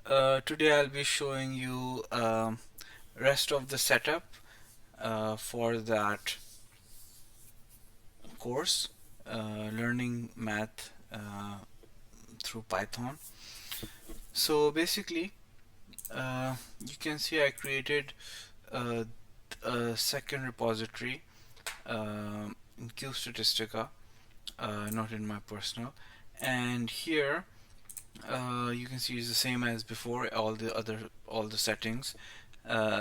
Today I'll be showing you rest of the setup for that course, learning math through Python. So basically, you can see I created uh, a second repository in QStatistica, not in my personal. And here you can see it's the same as before, all the settings.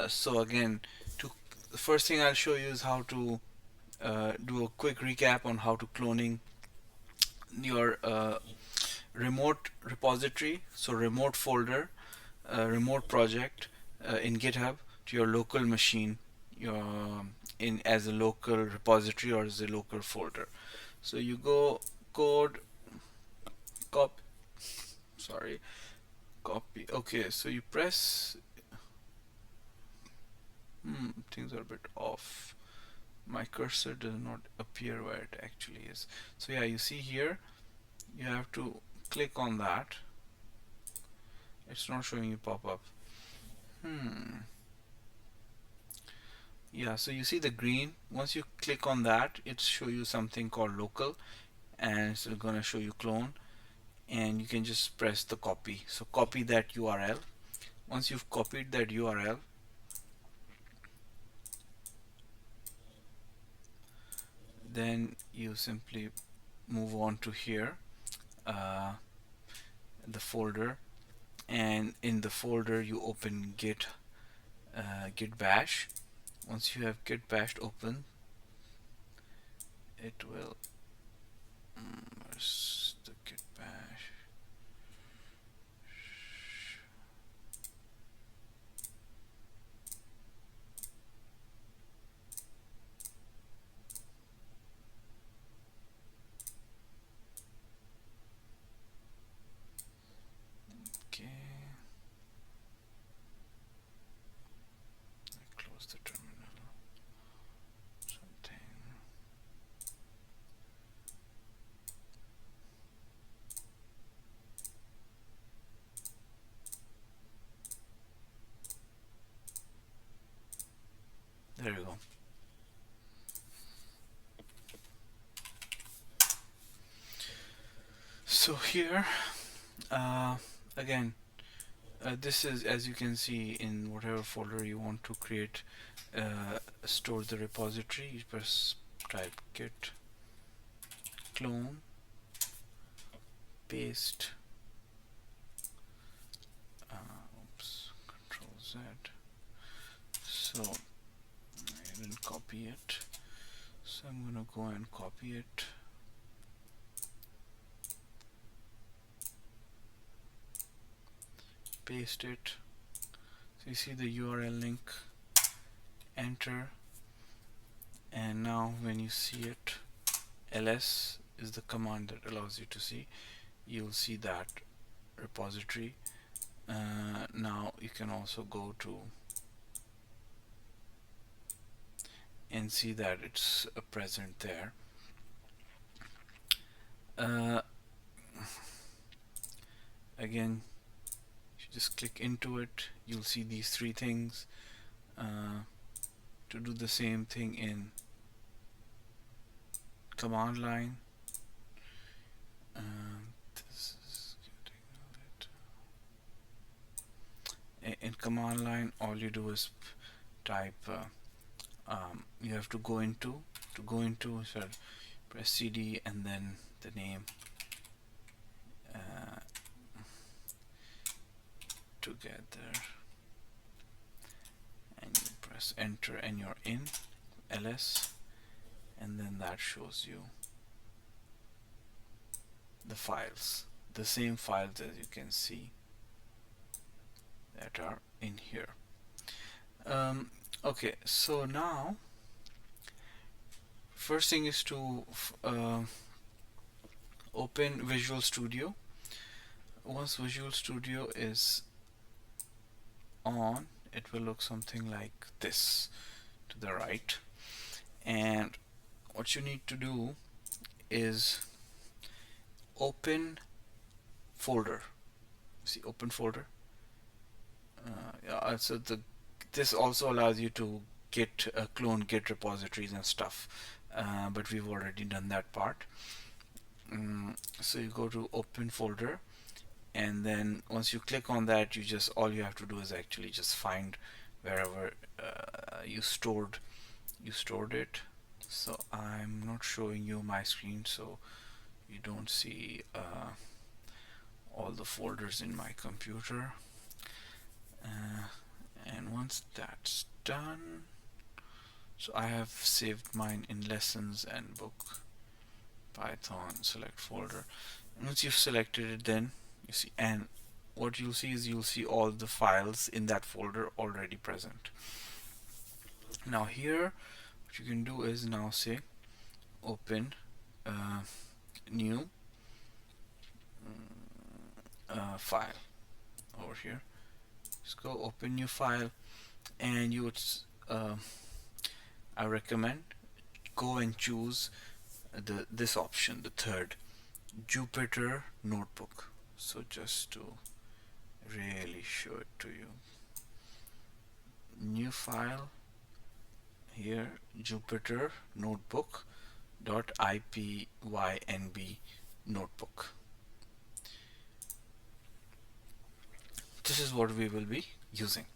So again, to the first thing I'll show you is how to do a quick recap on how to cloning your remote repository, so remote folder, remote project in GitHub to your local machine, your in as a local repository or as a local folder. So you go code cop sorry copy. Okay, so you press things are a bit off. My cursor does not appear where it actually is. So yeah, you see here you have to click on that. It's not showing you pop up. Yeah, so you see the green. Once you click on that, it show you something called local, and it's gonna show you clone, and you can just press the copy. So copy that URL. Once you've copied that URL, then you simply move on to here, uh, the folder, and in the folder you open git bash. Once you have git bash open, it will where's the git bash? Okay, close the terminal. Something. There you go. So here, again, this is, as you can see, in whatever folder you want to create, store the repository. You press type git clone, paste, oops, Control Z. So I didn't copy it, so I'm gonna go and copy it. Paste it. So you see the URL link, enter, and now when you see it, ls is the command that allows you to see. You'll see that repository. Now you can also go to and see that it's present there. Again, you just click into it, you'll see these three things. To do the same thing in command line, this is in command line, all you do is type you have to go into so press cd and then the name together, and you press enter and you're in ls, and then that shows you the files, the same files as you can see that are in here. Okay, so now first thing is to open Visual Studio. Once Visual Studio is on, it will look something like this to the right, and what you need to do is open folder. See, open folder, So this also allows you to git clone git repositories and stuff, but we've already done that part. So you go to open folder, and then once you click on that, you just all you have to do is actually just find wherever you stored it. So I'm not showing you my screen, so you don't see all the folders in my computer. uh, and once that's done, so I have saved mine in lessons and book Python select folder. Once you've selected it, then you see, and what you'll see is you'll see all the files in that folder already present. Now here what you can do is now say open uh, new file over here. Just go open new file, and you would I recommend go and choose this option, the third, Jupyter Notebook. So just to really show it to you, new file here, Jupyter Notebook .ipynb notebook. This is what we will be using,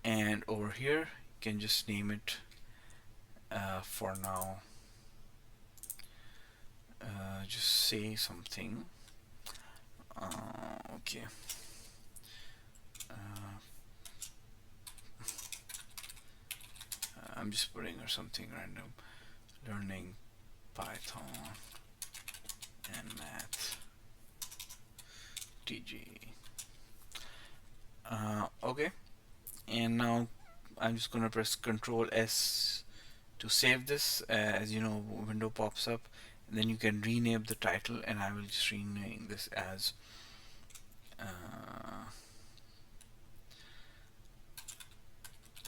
and over here you can just name it for now, just say something. Okay, I'm just putting or something random, learning Python and math TG. Okay, and now I'm just gonna press Control S to save this. As you know, window pops up, and then you can rename the title, and I will just rename this as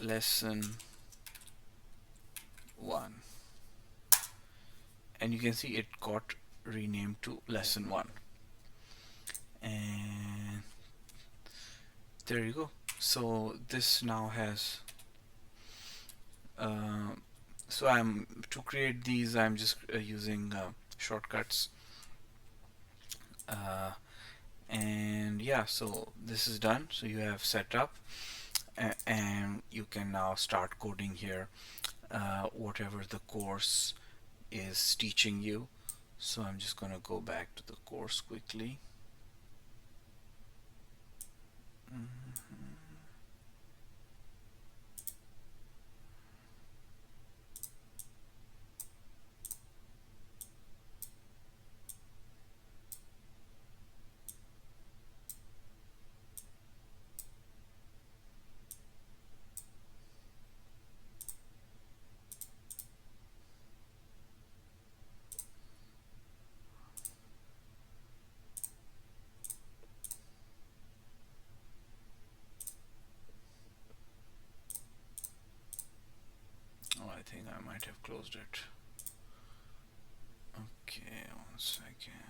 lesson 1, and you can see it got renamed to lesson 1, and there you go. So this now has so I'm to create these, I'm just using shortcuts, and yeah, so this is done. So you have set up, and you can now start coding here whatever the course is teaching you. So I'm just gonna go back to the course quickly. Oh, I think I might have closed it. Okay, 1 second.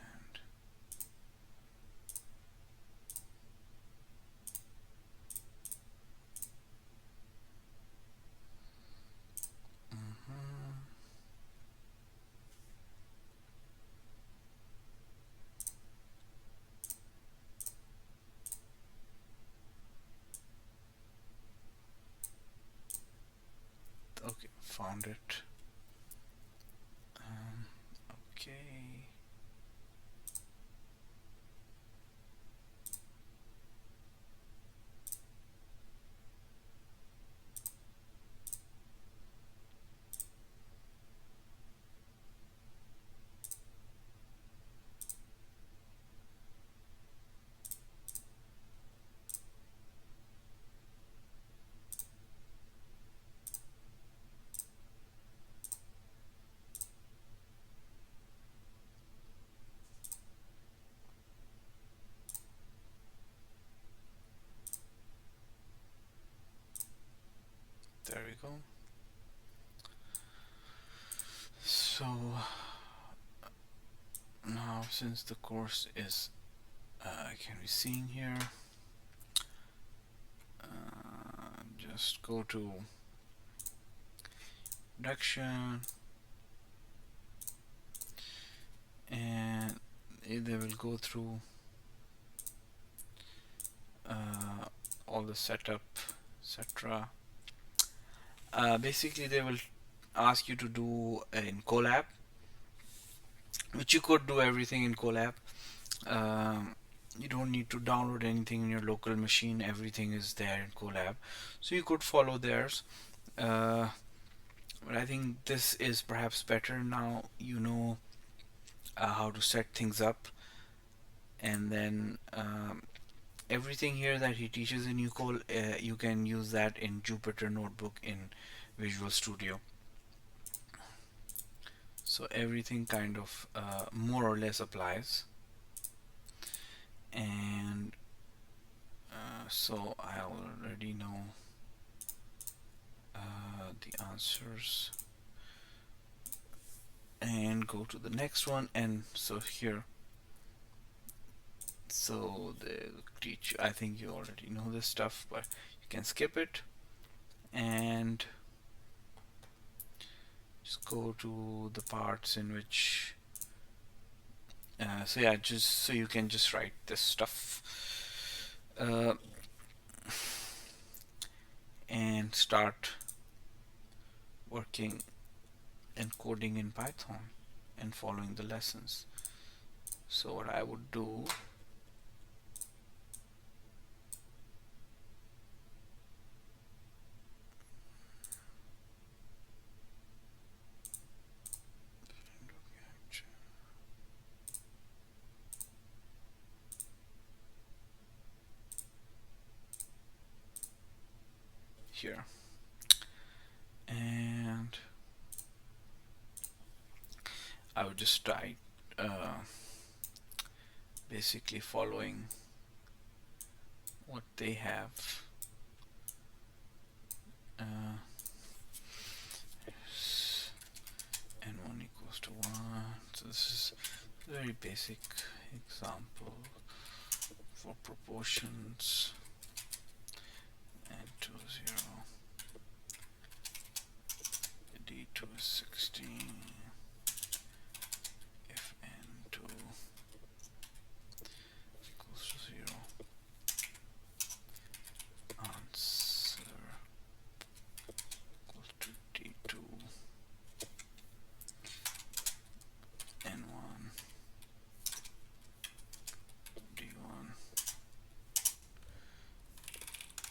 Okay, found it. Okay. There we go. So now, since the course is can be seen here, just go to production, and they will go through all the setup, etc. Basically, they will ask you to do in Colab, which you could do everything in Colab. You don't need to download anything in your local machine. Everything is there in Colab, so you could follow theirs. But I think this is perhaps better now. You know how to set things up, and then everything here that he teaches in UCOL, you can use that in Jupyter Notebook in Visual Studio. So everything kind of more or less applies. And so I already know the answers, and go to the next one. And so here, so the teach, I think you already know this stuff, but you can skip it and just go to the parts in which so yeah, just so you can just write this stuff and start working and coding in Python and following the lessons. So what I would do, here, and I would just try basically following what they have. N1 equals to 1. So this is a very basic example for proportions. N2 is 0. D2 is 16. If N2 equals to 0, answer equals to D2, N1, D1,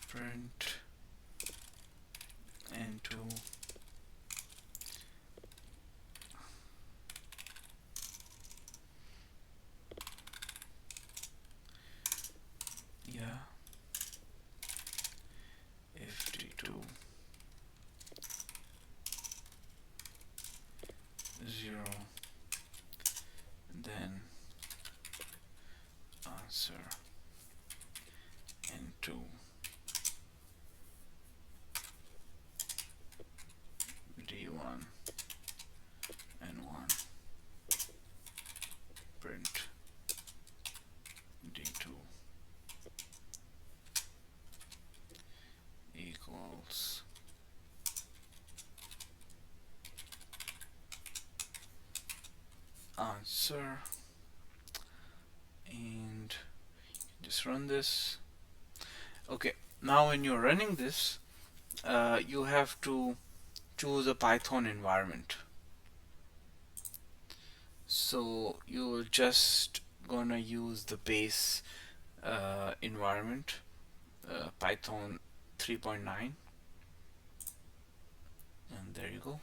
print N2 yeah, if D2 0, then answer N2 D1 N1 print D2 equals answer, and just run this. Okay, now when you're running this, you have to choose a Python environment. So you're just gonna use the base environment, Python 3.9, and there you go.